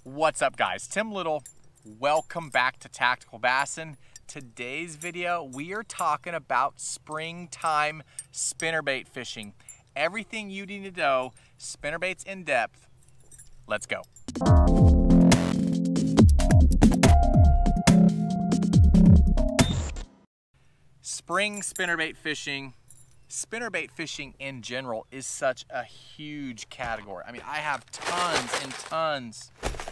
What's up, guys? Tim Little. Welcome back to Tactical Bassin. Today's video, we are talking about springtime spinnerbait fishing. Everything you need to know, spinnerbaits in depth. Let's go. Spring spinnerbait fishing. Spinnerbait fishing in general is such a huge category. I mean, I have tons and tons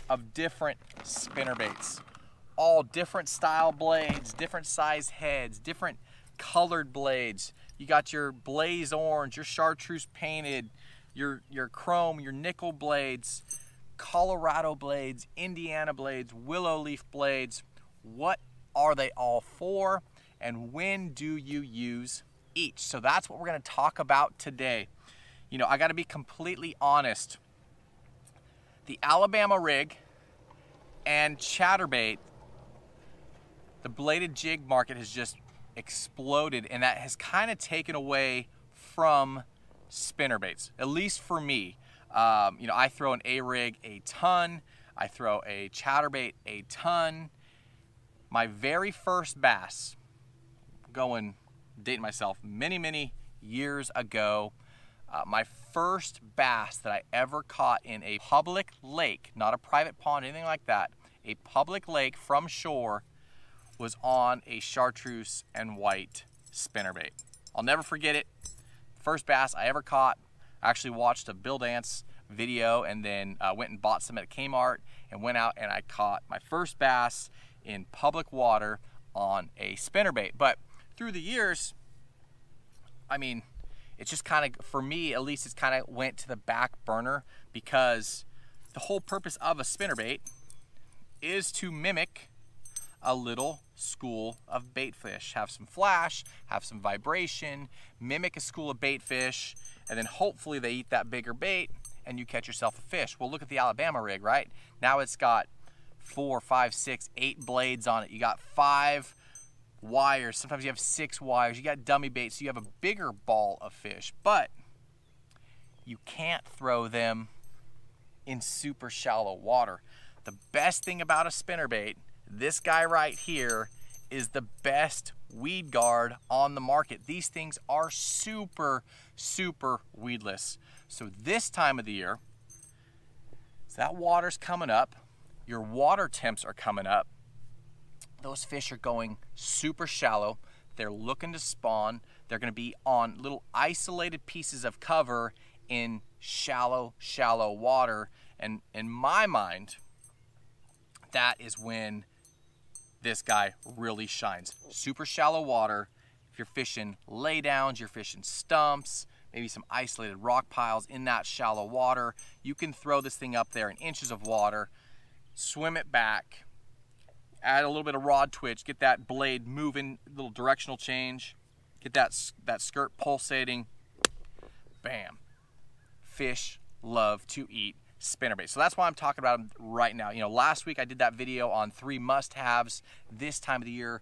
of different spinnerbaits. All different style blades, different size heads, different colored blades. You got your blaze orange, your chartreuse painted, your chrome, your nickel blades, Colorado blades, Indiana blades, willow leaf blades. What are they all for? And when do you use each? So that's what we're going to talk about today. You know, I got to be completely honest. The Alabama rig and chatterbait, the bladed jig market has just exploded, and that has kind of taken away from spinnerbaits, at least for me. You know, I throw an A-rig a ton. I throw a chatterbait a ton. My very first bass, dating myself, many years ago, my first bass that I ever caught in a public lake, not a private pond, anything like that, a public lake from shore, was on a chartreuse and white spinnerbait. I'll never forget it. First bass I ever caught. I actually watched a Bill Dance video and then went and bought some at Kmart and went out and I caught my first bass in public water on a spinnerbait. But through the years, I mean, it's just kind of, for me at least, it's kind of went to the back burner, because the whole purpose of a spinnerbait is to mimic a little school of bait fish. Have some flash, have some vibration, mimic a school of bait fish, and then hopefully they eat that bigger bait and you catch yourself a fish. Well, look at the Alabama rig, right? Now it's got 4, 5, 6, 8 blades on it. You got 5 wires, sometimes you have 6 wires, you got dummy baits, so you have a bigger ball of fish, but you can't throw them in super shallow water. The best thing about a spinnerbait, this guy right here, is the best weed guard on the market. These things are super weedless. So this time of the year, so that water's coming up, your water temps are coming up, those fish are going super shallow. They're looking to spawn. They're going to be on little isolated pieces of cover in shallow water. And in my mind, that is when this guy really shines. Super shallow water. If you're fishing laydowns, you're fishing stumps, maybe some isolated rock piles in that shallow water, you can throw this thing up there in inches of water, swim it back, add a little bit of rod twitch, get that blade moving, little directional change, get that skirt pulsating, bam. Fish love to eat spinnerbait. So that's why I'm talking about them right now. You know, last week I did that video on 3 must-haves this time of the year,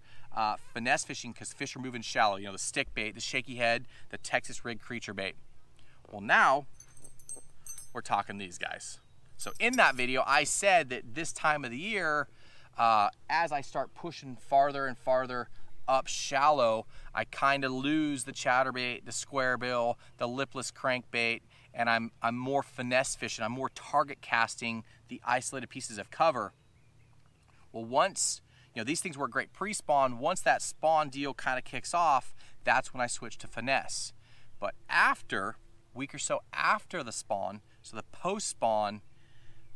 finesse fishing, because fish are moving shallow. You know, the stick bait, the shaky head, the Texas rig creature bait. Well, now we're talking these guys. So in that video, I said that this time of the year, as I start pushing farther and farther up shallow, I kind of lose the chatterbait, the square bill, the lipless crankbait, and I'm more finesse fishing. I'm more target casting the isolated pieces of cover. Well, once, you know, these things work great pre-spawn. Once that spawn deal kind of kicks off, that's when I switch to finesse. But after, a week or so after the spawn, so the post-spawn,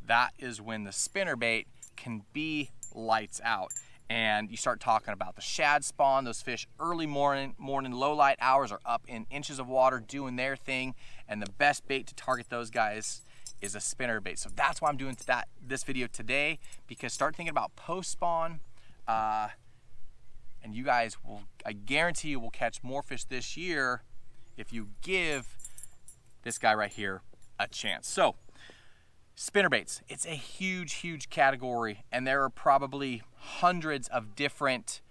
that is when the spinnerbait can be lights out. And you start talking about the shad spawn. Those fish early morning, low light hours are up in inches of water doing their thing. And the best bait to target those guys is a spinnerbait. So that's why I'm doing this video today, because start thinking about post spawn, and you guys will, I guarantee you, will catch more fish this year if you give this guy right here a chance. So spinnerbaits, it's a huge category, and there are probably hundreds of different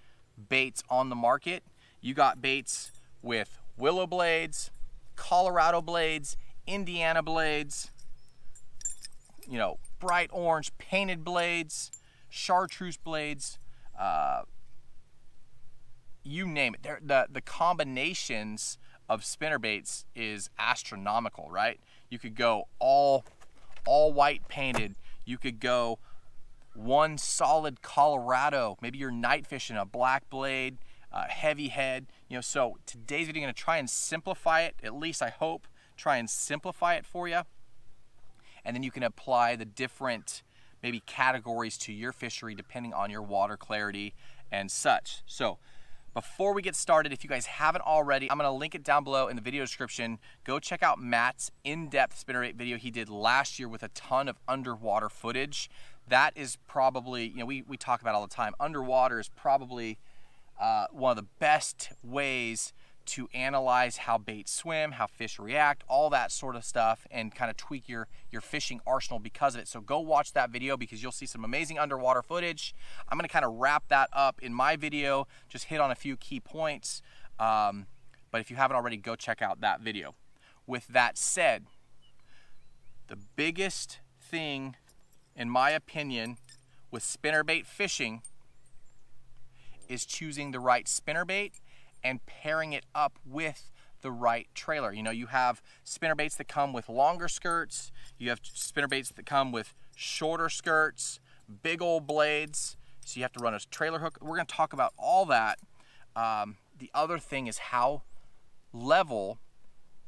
baits on the market. You got baits with willow blades, Colorado blades, Indiana blades, you know, bright orange painted blades, chartreuse blades, you name it. The combinations of spinnerbaits is astronomical, right? You could go all white painted. You could go one solid Colorado. Maybe you're night fishing, a black blade, heavy head. You know, so today's video, I'm going to try and simplify it. At least I hope try and simplify it for you. And then you can apply the different maybe categories to your fishery depending on your water clarity and such. So before we get started, if you guys haven't already, I'm going to link it down below in the video description. Go check out Matt's in-depth spinnerbait video he did last year with a ton of underwater footage. That is probably, you know, we talk about all the time. Underwater is probably one of the best ways to analyze how baits swim, how fish react, all that sort of stuff, and kind of tweak your fishing arsenal because of it. So go watch that video because you'll see some amazing underwater footage. I'm going to kind of wrap that up in my video, just hit on a few key points. But if you haven't already, go check out that video. With that said, the biggest thing, in my opinion, with spinnerbait fishing is choosing the right spinnerbait and pairing it up with the right trailer. You know, you have spinnerbaits that come with longer skirts, you have spinnerbaits that come with shorter skirts, big old blades, so you have to run a trailer hook. We're going to talk about all that. The other thing is how level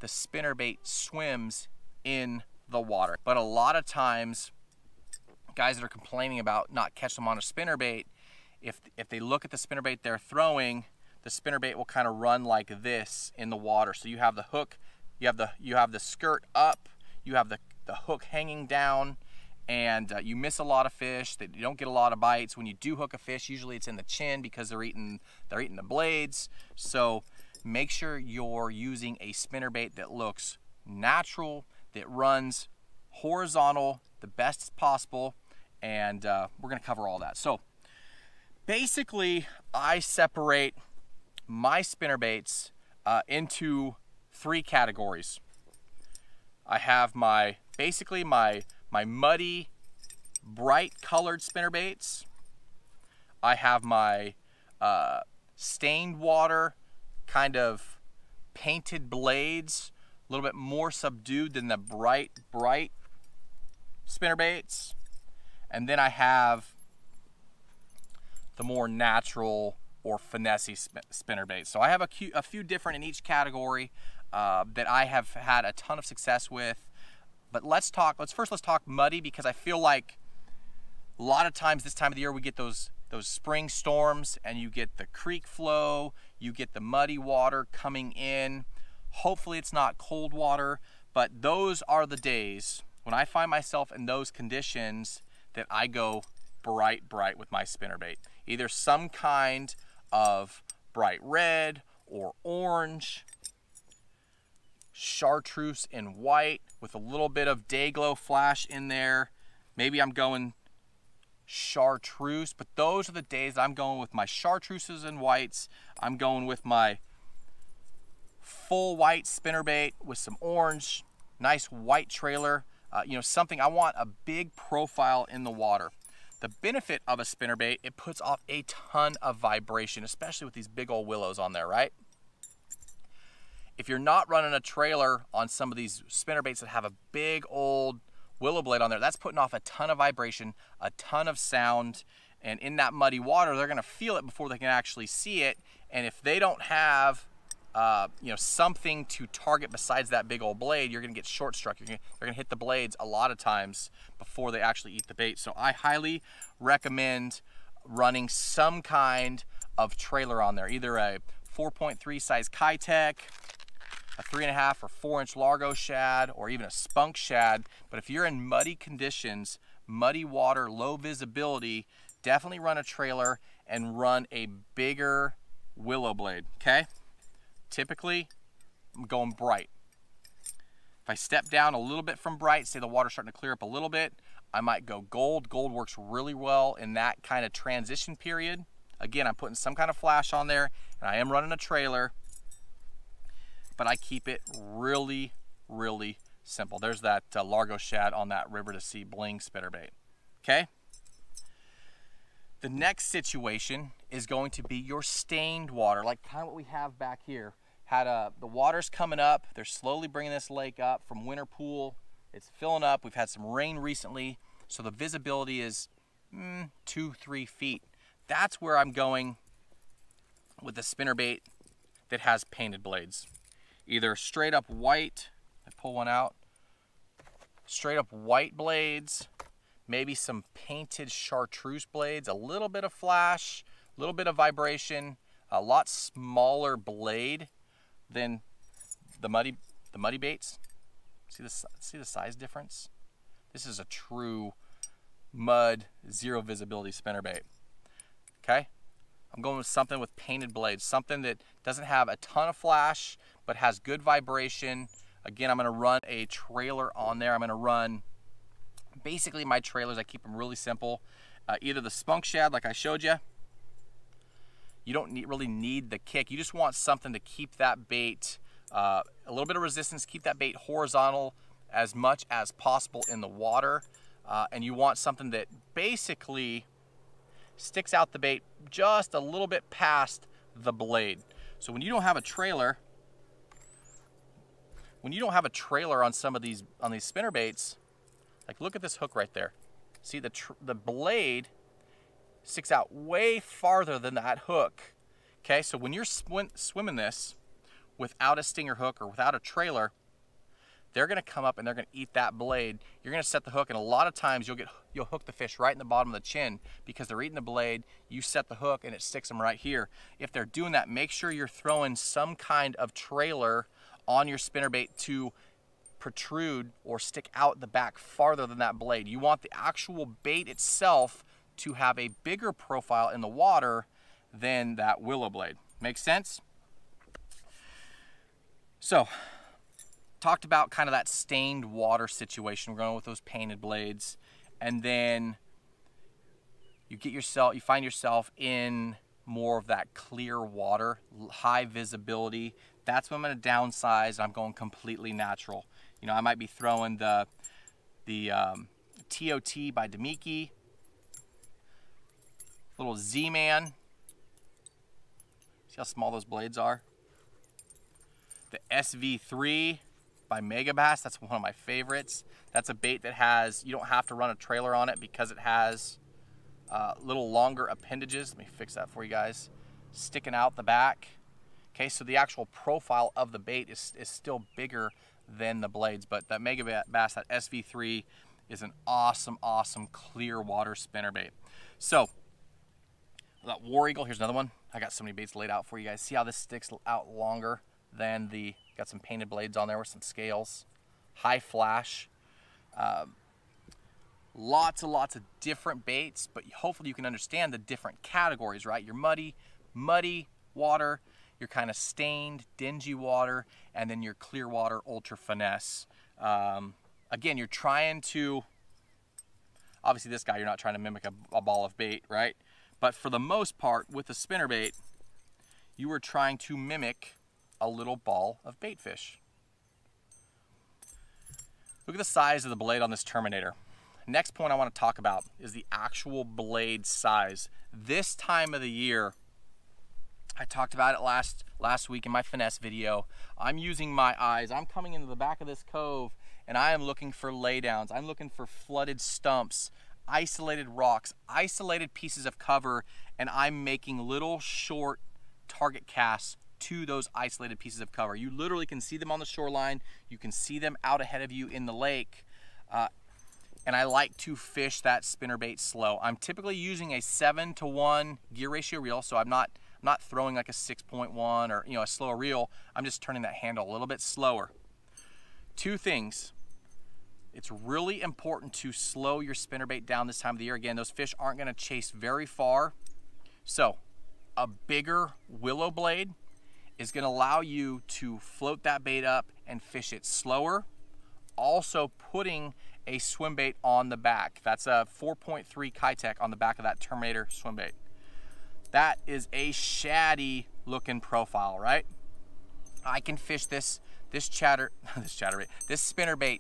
the spinnerbait swims in the water. But a lot of times, guys that are complaining about not catching them on a spinnerbait, if they look at the spinnerbait they're throwing, the spinnerbait will kind of run like this in the water. So you have the hook, you have the skirt up, you have the hook hanging down, and you miss a lot of fish. That you don't get a lot of bites. When you do hook a fish, usually it's in the chin because they're eating the blades. So make sure you're using a spinnerbait that looks natural, that runs horizontal the best possible, and we're going to cover all that. So basically, I separate my spinnerbaits into three categories. I have basically my muddy, bright colored spinnerbaits. I have my stained water, kind of painted blades, a little bit more subdued than the bright spinnerbaits. And then I have the more natural or finessey spinnerbait. So I have a few different in each category that I have had a ton of success with. But let's talk muddy, because I feel like a lot of times this time of the year we get those spring storms and you get the creek flow, you get the muddy water coming in. Hopefully it's not cold water, but those are the days when I find myself in those conditions that I go bright with my spinnerbait. Either some kind of bright red or orange, chartreuse and white with a little bit of day glow flash in there. Maybe I'm going chartreuse, but those are the days that I'm going with my chartreuses and whites. I'm going with my full white spinnerbait with some orange, nice white trailer. You know, something I want a big profile in the water. The benefit of a spinnerbait, it puts off a ton of vibration, especially with these big old willows on there, right? If you're not running a trailer on some of these spinnerbaits that have a big old willow blade on there, that's putting off a ton of vibration, a ton of sound, and in that muddy water, they're gonna feel it before they can actually see it. And if they don't have you know, something to target besides that big old blade, you're gonna get short struck. They're gonna hit the blades a lot of times before they actually eat the bait. So I highly recommend running some kind of trailer on there, either a 4.3 size Kitech, a 3.5 or 4-inch Largo shad, or even a spunk shad. But if you're in muddy conditions, muddy water, low visibility, definitely run a trailer and run a bigger willow blade, okay? Typically, I'm going bright. If I step down a little bit from bright, say the water's starting to clear up a little bit, I might go gold. Gold works really well in that kind of transition period. Again, I'm putting some kind of flash on there, and I am running a trailer, but I keep it really simple. There's that Largo Shad on that River to Sea bling spinnerbait. Okay? The next situation is going to be your stained water, like kind of what we have back here. The water's coming up. They're slowly bringing this lake up from winter pool. It's filling up. We've had some rain recently, so the visibility is 2-3 feet. That's where I'm going with the spinnerbait that has painted blades. Either straight up white, I pull one out, straight up white blades, maybe some painted chartreuse blades, a little bit of flash, a little bit of vibration, a lot smaller blade than the muddy baits. See the size difference? This is a true mud, zero visibility spinnerbait. Okay? I'm going with something with painted blades, something that doesn't have a ton of flash, but has good vibration. Again, I'm gonna run a trailer on there. I'm gonna run, basically my trailers, I keep them really simple. Either the spunk shad, like I showed you. You don't really need the kick. You just want something to keep that bait, a little bit of resistance, keep that bait horizontal as much as possible in the water. And you want something that basically sticks out the bait just a little bit past the blade. So when you don't have a trailer, on some of these spinnerbaits, like look at this hook right there. See the blade sticks out way farther than that hook. Okay, so when you're swimming this without a stinger hook or without a trailer, they're gonna come up and they're gonna eat that blade. You're gonna set the hook, and a lot of times you'll hook the fish right in the bottom of the chin because they're eating the blade. You set the hook and it sticks them right here. If they're doing that, make sure you're throwing some kind of trailer on your spinnerbait to protrude or stick out the back farther than that blade. You want the actual bait itself to have a bigger profile in the water than that willow blade. Make sense? So, talked about kind of that stained water situation. We're going with those painted blades, and then you find yourself in more of that clear water, high visibility. That's when I'm going to downsize. I'm going completely natural. You know, I might be throwing the TOT by Demiki, little Z-Man. See how small those blades are? The SV3 by Megabass, that's one of my favorites. That's a bait that you don't have to run a trailer on it because it has little longer appendages. Let me fix that for you guys. Sticking out the back. Okay, so the actual profile of the bait is still bigger than the blades, but that Megabass, that SV3, is an awesome, awesome clear water spinnerbait. So, that War Eagle, here's another one. I got so many baits laid out for you guys. See how this sticks out longer than got some painted blades on there with some scales. High flash. Lots and lots of different baits, but hopefully you can understand the different categories, right? Your muddy water, your kind of stained, dingy water, and then your clear water, ultra finesse. Again, you're trying to, obviously this guy, you're not trying to mimic a ball of bait, right? But for the most part, with a spinnerbait, you are trying to mimic a little ball of bait fish. Look at the size of the blade on this Terminator. Next point I want to talk about is the actual blade size. This time of the year, I talked about it last week in my finesse video. I'm using my eyes. I'm coming into the back of this cove and I am looking for laydowns. I'm looking for flooded stumps, isolated rocks, isolated pieces of cover, and I'm making little short target casts to those isolated pieces of cover. You literally can see them on the shoreline. You can see them out ahead of you in the lake. And I like to fish that spinnerbait slow. I'm typically using a 7-to-1 gear ratio reel, so I'm not throwing like a 6.1 or a slower reel. I'm just turning that handle a little bit slower. Two things. It's really important to slow your spinnerbait down this time of the year. Again, those fish aren't going to chase very far. So a bigger willow blade is going to allow you to float that bait up and fish it slower. Also putting a swim bait on the back. That's a 4.3 Kitech on the back of that Terminator swim bait. That is a shaddy looking profile, right? I can fish this this spinnerbait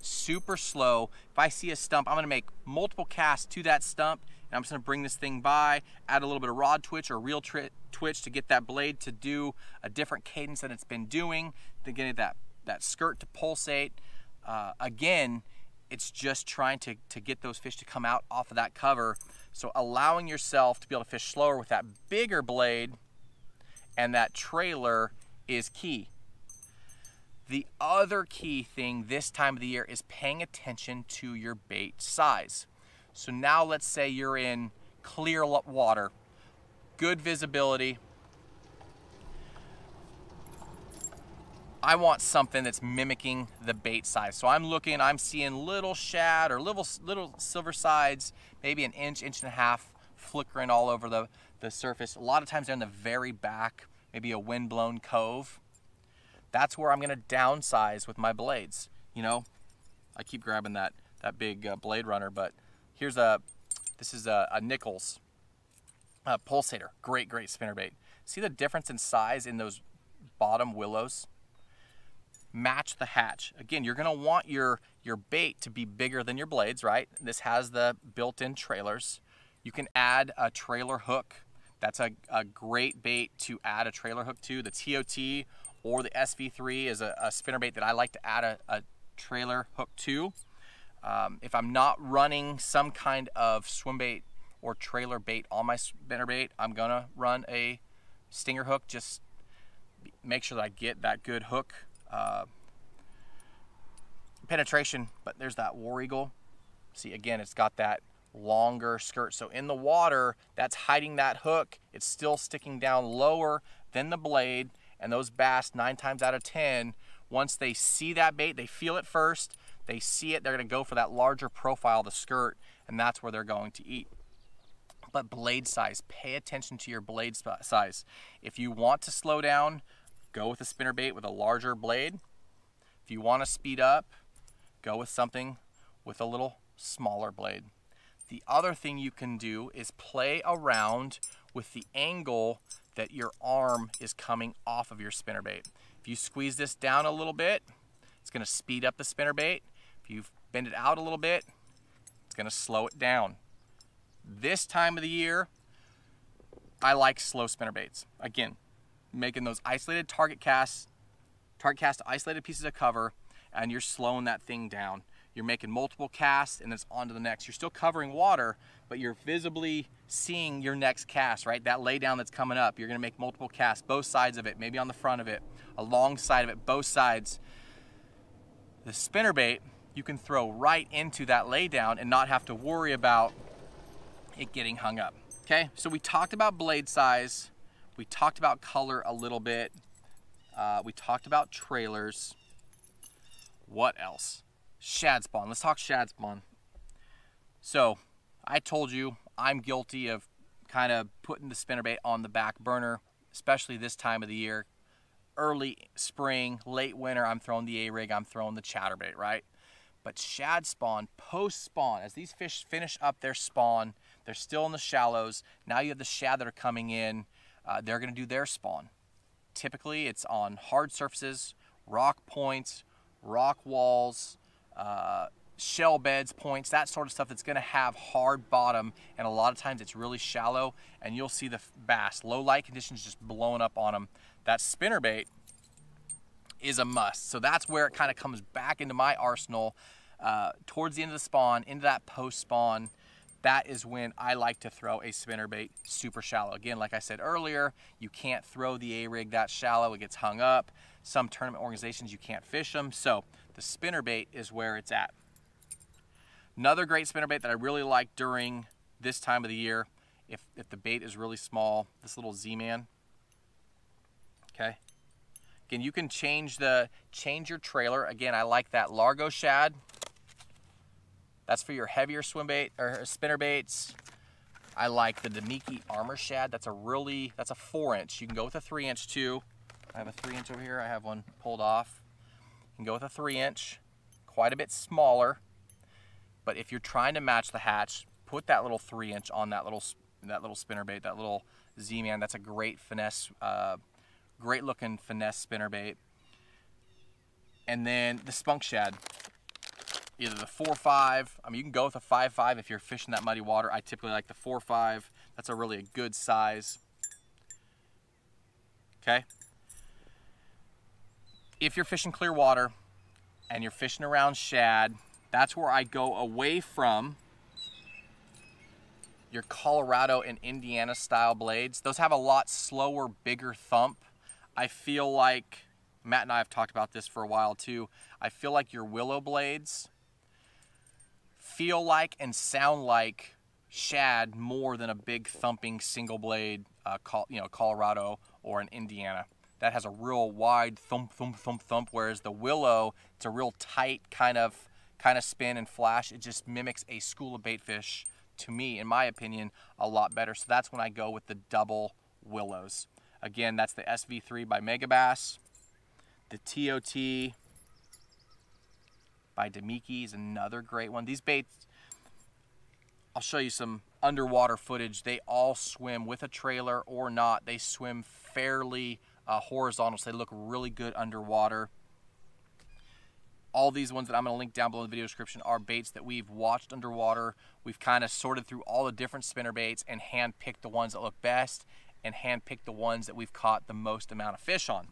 super slow. If I see a stump, I'm gonna make multiple casts to that stump, and I'm just gonna bring this thing by, add a little bit of rod twitch or reel twitch to get that blade to do a different cadence than it's been doing, to get that skirt to pulsate. Again, it's just trying to get those fish to come out off of that cover. So allowing yourself to be able to fish slower with that bigger blade and that trailer is key. The other key thing this time of the year is paying attention to your bait size. So now let's say you're in clear water, good visibility. I want something that's mimicking the bait size. So I'm seeing little shad or little silver sides, maybe an inch and a half flickering all over the surface. A lot of times they're in the very back, maybe a windblown cove. That's where I'm gonna downsize with my blades. You know, I keep grabbing that big blade runner, but this is a Nichols pulsator. Great spinnerbait. See the difference in size in those bottom willows? Match the hatch. Again, you're gonna want your bait to be bigger than your blades, right? This has the built-in trailers. You can add a trailer hook. That's a great bait to add a trailer hook to. The TOT or the SV3 is a spinnerbait that I like to add a trailer hook to. If I'm not running some kind of swim bait or trailer bait on my spinnerbait, I'm gonna run a stinger hook. Just make sure that I get that good hook penetration. But there's that war eagle. See, again, it's got that longer skirt. So in the water, that's hiding that hook. It's still sticking down lower than the blade. And those bass, 9 times out of 10, once they see that bait, they feel it first, they see it, they're gonna go for that larger profile of the skirt, and that's where they're going to eat. But blade size, pay attention to your blade size. If you want to slow down, go with a spinnerbait with a larger blade. If you wanna speed up, go with something with a little smaller blade. The other thing you can do is play around with the angle that your arm is coming off of your spinnerbait. If you squeeze this down a little bit, it's gonna speed up the spinnerbait. If you bend it out a little bit, it's gonna slow it down. This time of the year, I like slow spinnerbaits. Again, making those isolated target cast to isolated pieces of cover, and you're slowing that thing down. You're making multiple casts and it's on to the next. You're still covering water, but you're visibly seeing your next cast, right? That lay down that's coming up. You're gonna make multiple casts, both sides of it, maybe on the front of it, alongside of it, both sides. The spinnerbait, you can throw right into that lay down and not have to worry about it getting hung up, okay? So we talked about blade size. We talked about color a little bit. We talked about trailers. What else? Shad spawn. Let's talk shad spawn. So I told you I'm guilty of kind of putting the spinnerbait on the back burner, especially this time of the year. Early spring, late winter, I'm throwing the A-rig, I'm throwing the chatterbait, right? But shad spawn, post spawn, as these fish finish up their spawn, they're still in the shallows. Now you have the shad that are coming in, they're gonna do their spawn. Typically it's on hard surfaces, rock points, rock walls, shell beds, points, that sort of stuff that's gonna have hard bottom, and a lot of times it's really shallow, and you'll see the bass, low light conditions, just blowing up on them. That spinnerbait is a must. So that's where it kind of comes back into my arsenal towards the end of the spawn, into that post spawn. That is when I like to throw a spinnerbait super shallow. Again, like I said earlier, you can't throw the A-rig that shallow, it gets hung up. Some tournament organizations, you can't fish them. So the spinnerbait is where it's at. Another great spinnerbait that I really like during this time of the year, if the bait is really small, this little Z-Man, okay? Again, you can change your trailer. Again, I like that Largo shad. That's for your heavier swim bait or spinnerbaits. I like the Demiki Armor Shad. That's a 4-inch. You can go with a 3-inch too. I have a 3-inch over here. I have one pulled off. You can go with a 3-inch, quite a bit smaller. But if you're trying to match the hatch, put that little 3-inch on that little spinnerbait, that little Z-Man. That's a great finesse, great looking finesse spinnerbait. And then the spunk shad, either the 4-5. I mean, you can go with a 5-5 if you're fishing that muddy water. I typically like the 4-5. That's a really good size. Okay. If you're fishing clear water and you're fishing around shad, that's where I go away from your Colorado and Indiana style blades. Those have a lot slower, bigger thump. I feel like, Matt and I have talked about this for a while too, I feel like your willow blades feel like and sound like shad more than a big thumping single blade, Colorado or an Indiana. That has a real wide thump, thump, thump, thump, whereas the willow, it's a real tight kind of spin and flash. It just mimics a school of bait fish, to me, in my opinion, a lot better. So that's when I go with the double willows. Again, that's the SV3 by Megabass. The TOT by Demiki is another great one. These baits, I'll show you some underwater footage. They all swim with a trailer or not. They swim fairly horizontal, so they look really good underwater. All these ones that I'm going to link down below in the video description are baits that we've watched underwater. We've kind of sorted through all the different spinner baits and hand-picked the ones that look best and hand-picked the ones that we've caught the most amount of fish on.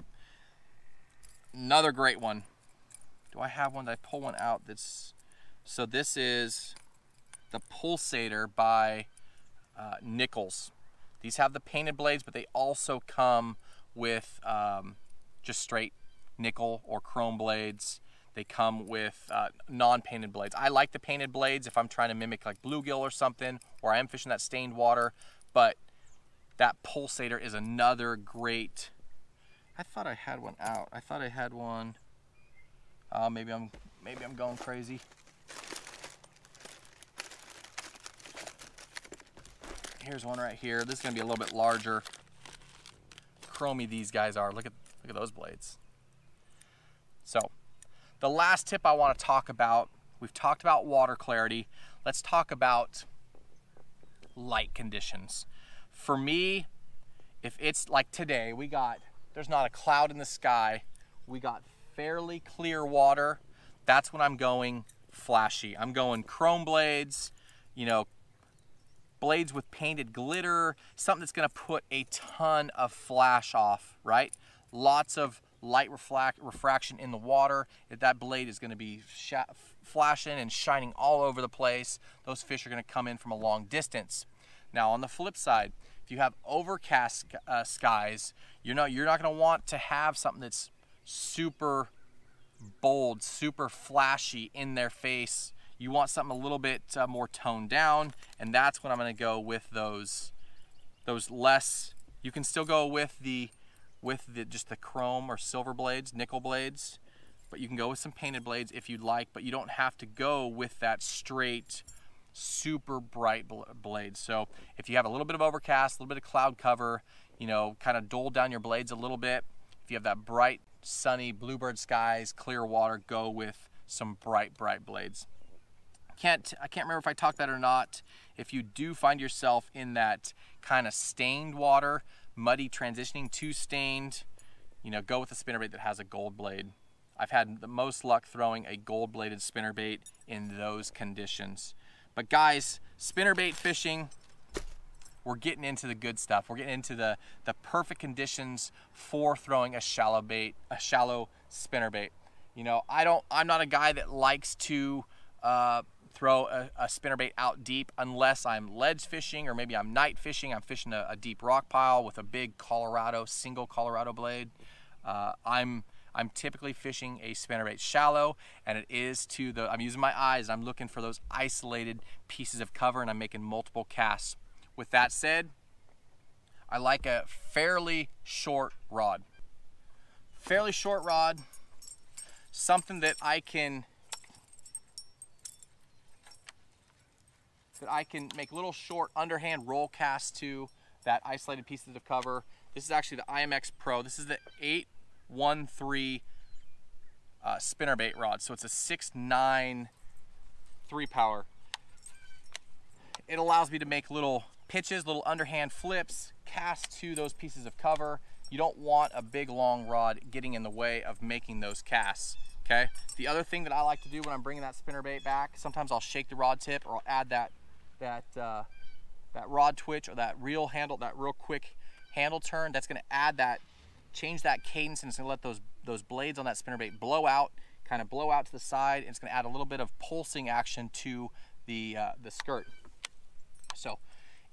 Another great one. Do I have one? Did I pull one out? So this is the Pulsator by Nichols. These have the painted blades, but they also come with just straight nickel or chrome blades. They come with non-painted blades. I like the painted blades if I'm trying to mimic like bluegill or something, or I am fishing that stained water, but that Pulsator is another great. I thought I had one out. I thought I had one. Maybe I'm going crazy. Here's one right here. This is gonna be a little bit larger. Chromy these guys are. Look at those blades. So the last tip I want to talk about, we've talked about water clarity. Let's talk about light conditions. For me, if it's like today, there's not a cloud in the sky, we got fairly clear water, that's when I'm going flashy. I'm going chrome blades, blades with painted glitter, something that's gonna put a ton of flash off, right? Lots of light refraction in the water. If that blade is going to be flashing and shining all over the place, those fish are going to come in from a long distance. Now on the flip side, if you have overcast skies, you're not going to want to have something that's super bold, super flashy in their face. You want something a little bit more toned down, and that's when I'm going to go with those less. You can still go with just the chrome or silver blades, nickel blades, but you can go with some painted blades if you'd like, but you don't have to go with that straight, super bright blade. So if you have a little bit of overcast, a little bit of cloud cover, kind of dull down your blades a little bit. If you have that bright, sunny, bluebird skies, clear water, go with some bright blades. I can't remember if I talked that or not. If you do find yourself in that kind of stained water, muddy transitioning to stained, go with a spinnerbait that has a gold blade. I've had the most luck throwing a gold bladed spinnerbait in those conditions. But guys, spinnerbait fishing, we're getting into the good stuff. We're getting into the perfect conditions for throwing a shallow spinnerbait. I'm not a guy that likes to throw a spinnerbait out deep unless I'm ledge fishing or maybe I'm night fishing. I'm fishing a deep rock pile with a big single Colorado blade. I'm typically fishing a spinnerbait shallow, and I'm using my eyes. I'm looking for those isolated pieces of cover, and I'm making multiple casts. With that said, I like a fairly short rod. Something that I can make little short underhand roll casts to that isolated pieces of cover. This is actually the IMX Pro. This is the 813 spinnerbait rod. So it's a 6.9 3-power. It allows me to make little pitches, little underhand flips, cast to those pieces of cover. You don't want a big long rod getting in the way of making those casts. okay? The other thing that I like to do when I'm bringing that spinnerbait back, sometimes I'll shake the rod tip, or I'll add that rod twitch, or that reel handle, that real quick handle turn. That's gonna add that, change that cadence, and it's gonna let those blades on that spinnerbait blow out, kind of blow out to the side, and it's gonna add a little bit of pulsing action to the skirt. So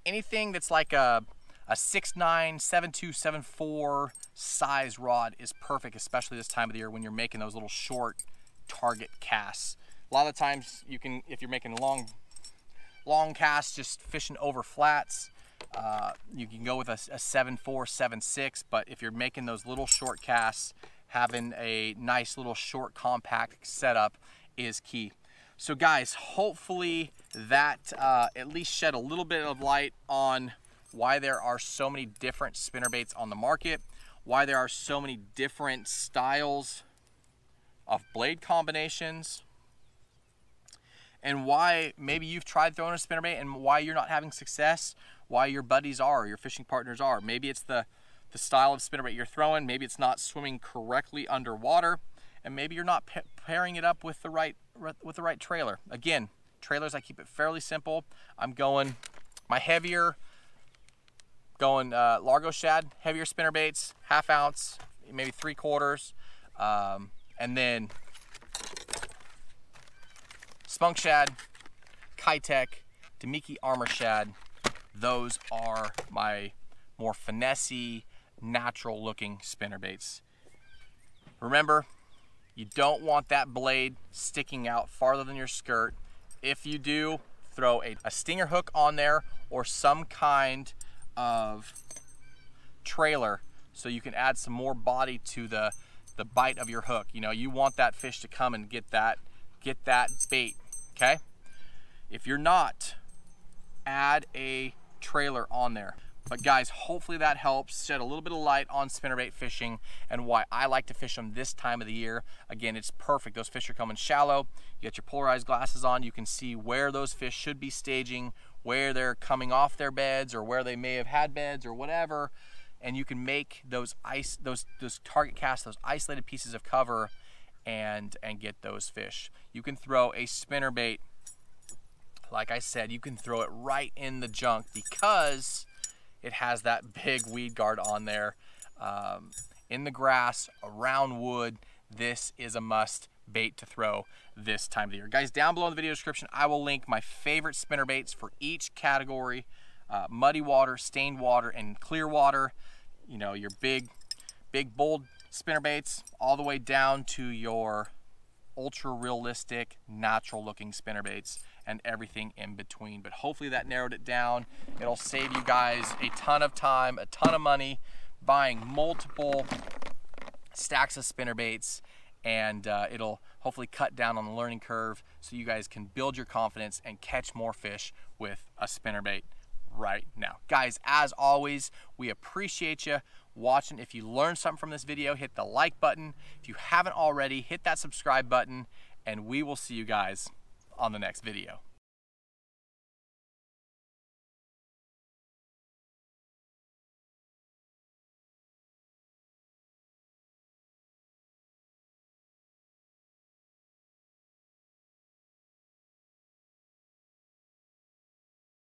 anything that's like a 6'9", 7'2", 7'4" size rod is perfect, especially this time of the year when you're making those little short target casts. A lot of times you can, if you're making long casts, just fishing over flats, you can go with a 7'4", 7'6", but if you're making those little short casts, having a nice little short compact setup is key. So guys, hopefully that at least shed a little bit of light on why there are so many different spinnerbaits on the market, why there are so many different styles of blade combinations, and why maybe you've tried throwing a spinnerbait and why you're not having success, why your buddies are, or your fishing partners are. Maybe it's the style of spinnerbait you're throwing, maybe it's not swimming correctly underwater, and maybe you're not pairing it up with the right trailer. Again, trailers, I keep it fairly simple. I'm going my heavier, Largo Shad, heavier spinnerbaits, 1/2 ounce, maybe 3/4, and then Spunk Shad, Kitech, Demiki Armor Shad. Those are my more finessey, natural looking spinnerbaits. Remember, you don't want that blade sticking out farther than your skirt. If you do, throw a stinger hook on there or some kind of trailer so you can add some more body to the bite of your hook. You know, you want that fish to come and get that bait, okay? If you're not, add a trailer on there. But guys, hopefully that helps shed a little bit of light on spinnerbait fishing and why I like to fish them this time of the year. Again, it's perfect. Those fish are coming shallow. You got your polarized glasses on. You can see where those fish should be staging, where they're coming off their beds, or where they may have had beds or whatever. And you can make those target casts, those isolated pieces of cover, and get those fish. You can throw a spinnerbait, like I said, you can throw it right in the junk because it has that big weed guard on there. In the grass, around wood, this is a must bait to throw this time of the year. Guys, down below in the video description, I will link my favorite spinnerbaits for each category. Muddy water, stained water, and clear water. You know, your big, bold spinnerbaits, all the way down to your ultra realistic, natural looking spinnerbaits, and everything in between. But hopefully that narrowed it down. It'll save you guys a ton of time, a ton of money buying multiple stacks of spinnerbaits, and it'll hopefully cut down on the learning curve so you guys can build your confidence and catch more fish with a spinnerbait right now. Guys, as always, we appreciate you watching. If you learned something from this video, hit the like button. If you haven't already, hit that subscribe button, and we will see you guys on the next video.